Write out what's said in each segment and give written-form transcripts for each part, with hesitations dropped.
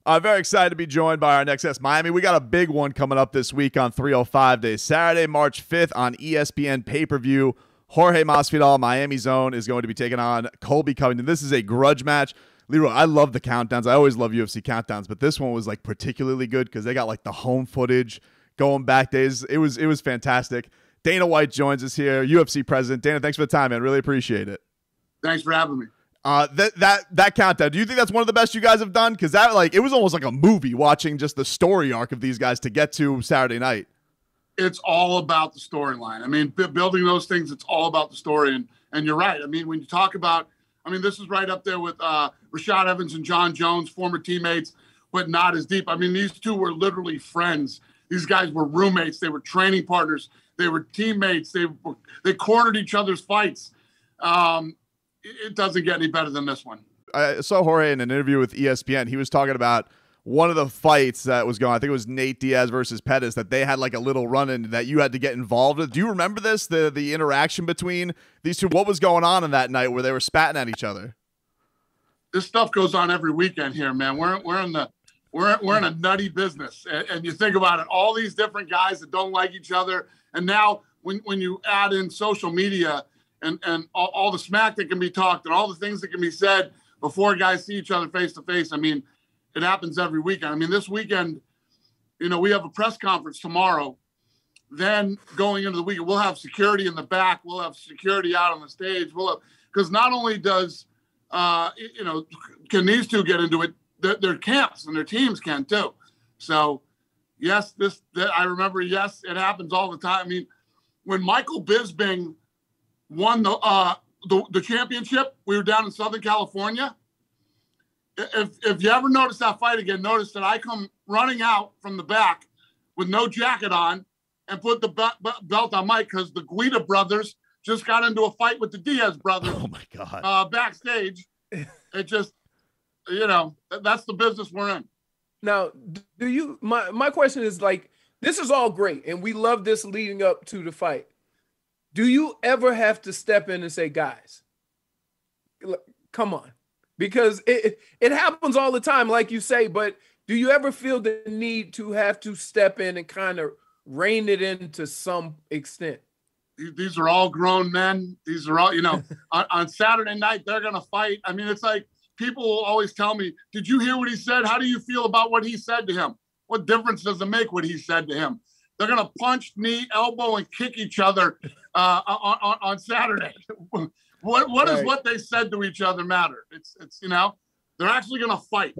I'm very excited to be joined by our next guest, Miami. We got a big one coming up this week on 305 Days. Saturday, March 5th on ESPN pay-per-view. Jorge Masvidal, Miami Zone, is going to be taking on Colby Covington. This is a grudge match. Leroy, I love the countdowns. I always love UFC countdowns, but this one was like particularly good because they got like the home footage going back days. It was fantastic. Dana White joins us here, UFC president. Dana, thanks for the time, man. Really appreciate it. Thanks for having me. That countdown, do you think that's one of the best you guys have done? Because that, like, it was almost like a movie watching just the story arc of these guys to get to Saturday night. It's all about the storyline. I mean, building those things, it's all about the story. And you're right. I mean, when you talk about, I mean, this is right up there with Rashad Evans and John Jones, former teammates, but not as deep. I mean, these two were literally friends. These guys were roommates. They were training partners. They were teammates. They cornered each other's fights. It doesn't get any better than this one. I saw Jorge in an interview with ESPN. He was talking about one of the fights that was going, I think it was Nate Diaz versus Pettis, that they had like a little run-in that you had to get involved with. Do you remember this, the interaction between these two? What was going on in that night where they were spatting at each other? This stuff goes on every weekend here, man. We're in a nutty business. And you think about it, all these different guys that don't like each other. And now when you add in social media and all the smack that can be talked and all the things that can be said before guys see each other face to face, I mean, it happens every weekend. I mean, this weekend, you know, we have a press conference tomorrow. Then going into the weekend, we'll have security in the back. We'll have security out on the stage. Because not only does, can these two get into it, their camps and their teams can too. So, yes, I remember, yes, it happens all the time. I mean, when Michael Bisping won the championship, we were down in Southern California. If you ever notice that fight again, notice that I come running out from the back with no jacket on and put the belt on Mike because the Guida brothers just got into a fight with the Diaz brothers. Oh, my God. Backstage. It just, that's the business we're in. Now, my question is, like, this is all great, and we love this leading up to the fight. Do you ever have to step in and say, guys, come on? Because it happens all the time, like you say, but do you ever feel the need to have to step in and kind of rein it in to some extent? These are all grown men. These are all, on Saturday night, they're going to fight. I mean, it's like people will always tell me, did you hear what he said? How do you feel about what he said to him? What difference does it make what he said to him? They're going to punch, knee, elbow, and kick each other on Saturday. What does what they said to each other matter? It's they're actually going to fight.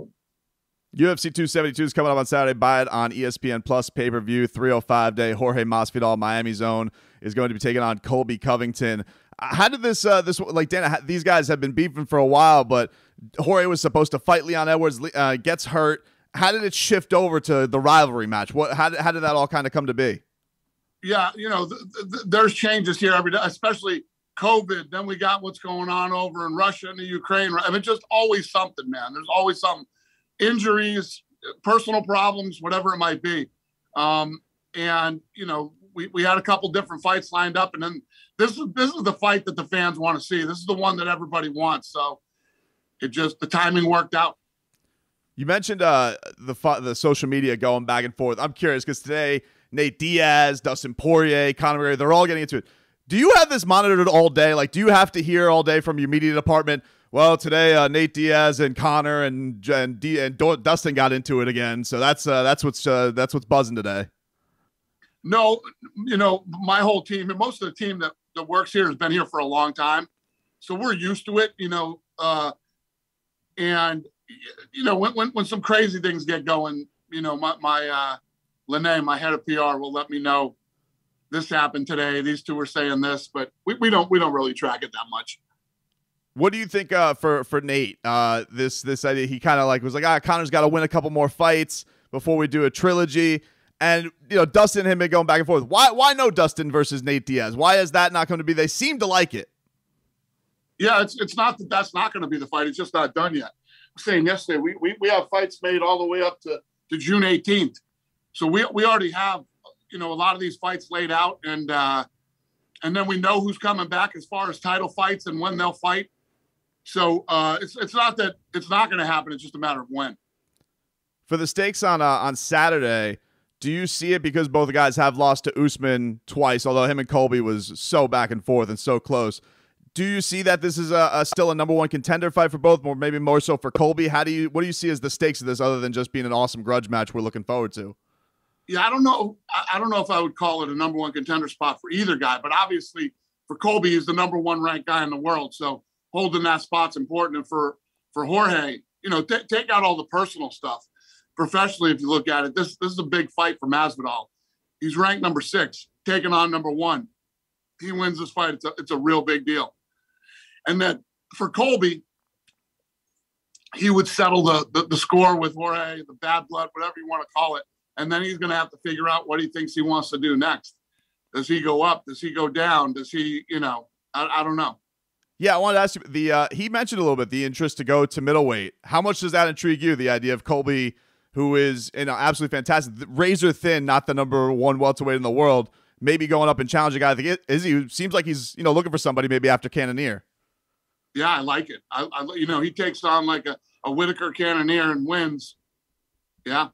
UFC 272 is coming up on Saturday. Buy it on ESPN Plus pay-per-view. 305 day. Jorge Masvidal, Miami Zone, is going to be taking on Colby Covington. How did this like, Dana, these guys have been beefing for a while, but Jorge was supposed to fight Leon Edwards, gets hurt. How did it shift over to the rivalry match? How did that all kind of come to be? Yeah, there's changes here every day, especially COVID. Then we got what's going on over in Russia and the Ukraine. I mean, just always something, man. There's always something. Injuries, personal problems, whatever it might be. And we had a couple different fights lined up, and then this is the fight that the fans want to see. This is the one that everybody wants. So the timing worked out. You mentioned the social media going back and forth. I'm curious because today Nate Diaz, Dustin Poirier, Conor McGregor, they're all getting into it. Do you have this monitored all day? Like, do you have to hear all day from your media department, well, today Nate Diaz and Conor and Dustin got into it again, so that's what's buzzing today? No, my whole team and most of the team that works here has been here for a long time, so we're used to it. And when some crazy things get going, my Lene, my head of PR, will let me know this happened today. These two were saying this, but we don't really track it that much. What do you think for Nate? This idea, he kind of was like, Conor's got to win a couple more fights before we do a trilogy. And Dustin and him been going back and forth. Why no Dustin versus Nate Diaz? Why is that not going to be? They seem to like it. Yeah, it's not that's not going to be the fight. It's just not done yet. I was saying yesterday, we have fights made all the way up to June 18th. So we already have a lot of these fights laid out, and then we know who's coming back as far as title fights and when they'll fight. So it's not that it's not going to happen. It's just a matter of when. For the stakes on Saturday, do you see it because both the guys have lost to Usman twice, although him and Colby was so back and forth and so close? Do you see that this is still a number one contender fight for both, or maybe more so for Colby? What do you see as the stakes of this, other than just being an awesome grudge match we're looking forward to? Yeah, I don't know. I don't know if I would call it a number one contender spot for either guy, but obviously for Colby, he's the number one ranked guy in the world. So holding that spot's important. And for Jorge, take out all the personal stuff. Professionally, if you look at it, this is a big fight for Masvidal. He's ranked number 6, taking on number 1. He wins this fight. It's a real big deal. And then for Colby, he would settle the score with Jorge, the bad blood, whatever you want to call it. And then he's going to have to figure out what he thinks he wants to do next. Does he go up? Does he go down? Does he, I don't know. Yeah, I wanted to ask you, he mentioned a little bit the interest to go to middleweight. How much does that intrigue you, the idea of Colby, who is absolutely fantastic, razor thin, not the number 1 welterweight in the world, maybe going up and challenging a guy? I think he seems like he's looking for somebody maybe after Cannonier. Yeah, I like it. He takes on like a Whitaker Cannonier and wins. Yeah.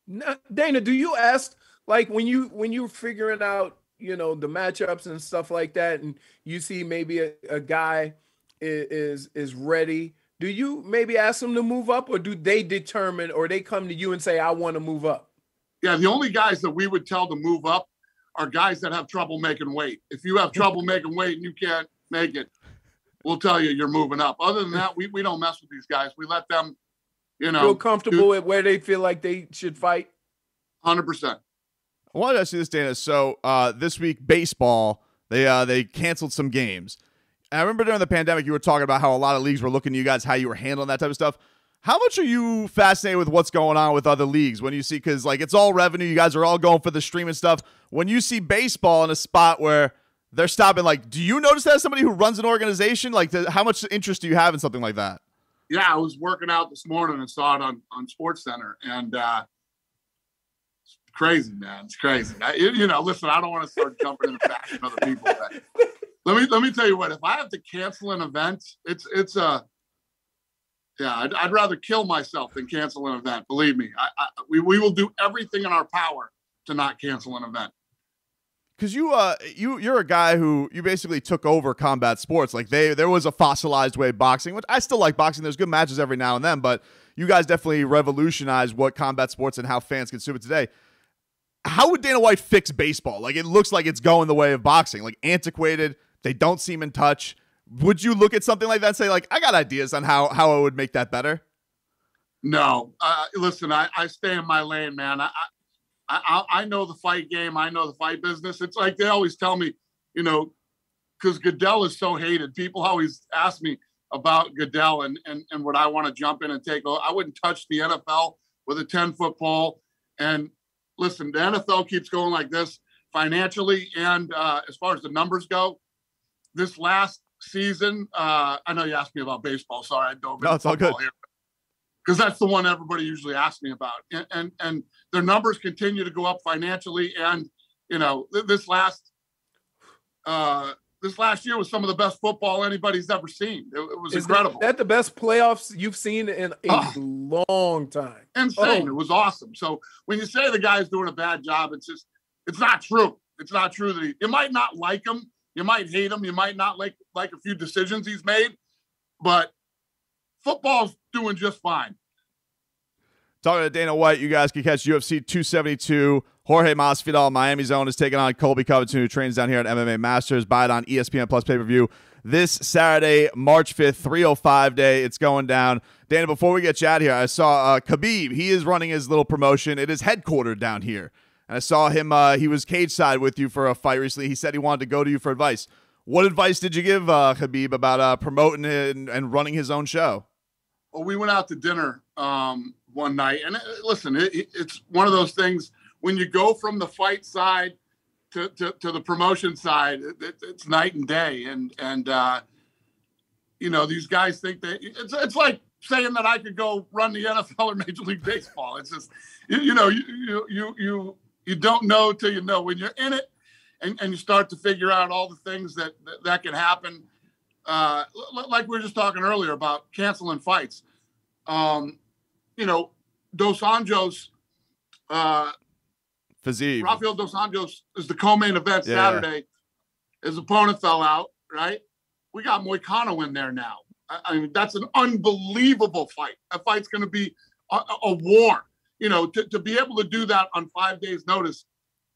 Now, Dana, do you ask, like, when you're figuring out the matchups and stuff like that, and you see maybe a guy is ready, do you maybe ask them to move up, or do they determine, or they come to you and say, I want to move up? Yeah, the only guys that we would tell to move up are guys that have trouble making weight. If you have trouble making weight and you can't make it, we'll tell you you're moving up. Other than that, we don't mess with these guys. We let them, feel comfortable at where they feel like they should fight. 100%. I wanted to ask you this, Dana. So this week, baseball, they canceled some games. And I remember during the pandemic, you were talking about how a lot of leagues were looking to you guys, how you were handling that type of stuff. How much are you fascinated with what's going on with other leagues when you see, because like it's all revenue, you guys are all going for the streaming stuff. When you see baseball in a spot where they're stopping, like, do you notice that as somebody who runs an organization? Like, how much interest do you have in something like that? Yeah, I was working out this morning and saw it on SportsCenter, and it's crazy, man. It's crazy. Listen, I don't want to start jumping in the back of other people. But let me tell you what. If I have to cancel an event, I'd rather kill myself than cancel an event. Believe me, we will do everything in our power to not cancel an event. Because you're a guy who you basically took over combat sports. Like there was a fossilized way of boxing, which I still like boxing. There's good matches every now and then, but you guys definitely revolutionized what combat sports and how fans consume it today. How would Dana White fix baseball? Like it looks like it's going the way of boxing, like antiquated. They don't seem in touch. Would you look at something like that and say, like, I got ideas on how I would make that better? No, listen, I stay in my lane, man. I know the fight game. I know the fight business. It's like they always tell me, because Goodell is so hated. People always ask me about Goodell and would I want to jump in and take over. I wouldn't touch the NFL with a 10-foot pole. And listen, the NFL keeps going like this financially and as far as the numbers go. This last season, I know you asked me about baseball. Sorry, I dove into football here. Because that's the one everybody usually asks me about. And their numbers continue to go up financially. And, this last year was some of the best football anybody's ever seen. It was incredible. Is that the best playoffs you've seen in a long time? Insane. It was awesome. So when you say the guy's doing a bad job, it's not true. It's not true that you might not like him. You might hate him. You might not like a few decisions he's made. But football's doing just fine. Talking to Dana White, you guys can catch UFC 272. Jorge Masvidal, Miami Zone, is taking on Colby Covington, who trains down here at MMA Masters. Buy it on ESPN Plus pay-per-view this Saturday, March 5th, 305 day. It's going down. Dana, before we get you out here, I saw Khabib. He is running his little promotion. It is headquartered down here. And I saw him, he was cage side with you for a fight recently. He said he wanted to go to you for advice. What advice did you give Khabib about promoting it and running his own show? Well, we went out to dinner one night. And listen, it's one of those things when you go from the fight side to the promotion side, it's night and day. And these guys think that it's like saying that I could go run the NFL or Major League Baseball. It's just, you don't know till you know. When you're in it and you start to figure out all the things that can happen, like we were just talking earlier about canceling fights. Dos Anjos, Fiziev. Rafael Dos Anjos is the co-main event Saturday. His opponent fell out, right? We got Moicano in there now. I mean, that's an unbelievable fight. That fight's going to be a war. You know, to be able to do that on 5 days' notice,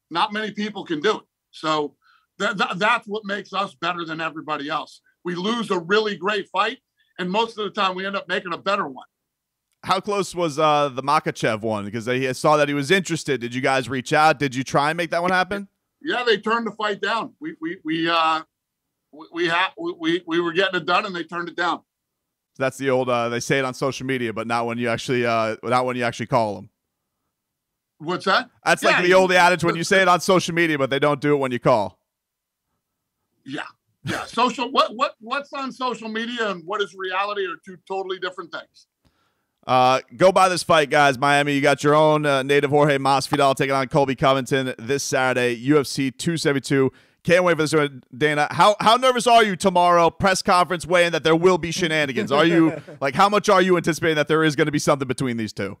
not many people can do it. So that's what makes us better than everybody else. We lose a really great fight, and most of the time we end up making a better one. How close was the Makhachev one? Because they saw that he was interested. Did you guys reach out? Did you try and make that one happen? Yeah, they turned the fight down. We were getting it done, and they turned it down. That's the old they say it on social media, but not when you actually call them. What's that? That's like the old adage when you say it on social media, but they don't do it when you call. Yeah. Social. What's on social media and what is reality are two totally different things. Go buy this fight, guys. Miami, you got your own native Jorge Masvidal taking on Colby Covington this Saturday, UFC 272. Can't wait for this one, Dana. How nervous are you tomorrow? Press conference weighing that there will be shenanigans. Are you like how much are you anticipating that there is going to be something between these two?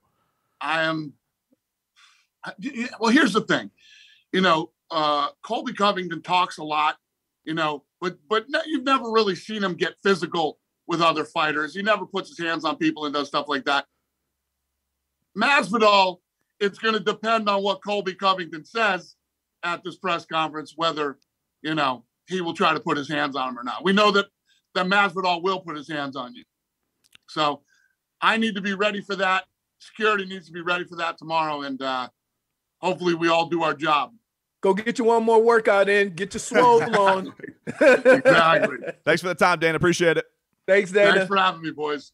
I am. Well, here's the thing. You know, Colby Covington talks a lot. You know, but you've never really seen him get physical with other fighters. He never puts his hands on people and does stuff like that. Masvidal, it's going to depend on what Colby Covington says at this press conference, whether, you know, he will try to put his hands on him or not. We know that Masvidal will put his hands on you. So I need to be ready for that. Security needs to be ready for that tomorrow. And hopefully we all do our job. Go get you one more workout in. Get your swole on. Exactly. Thanks for the time, Dana. Appreciate it. Thanks, Dana. Thanks for having me, boys.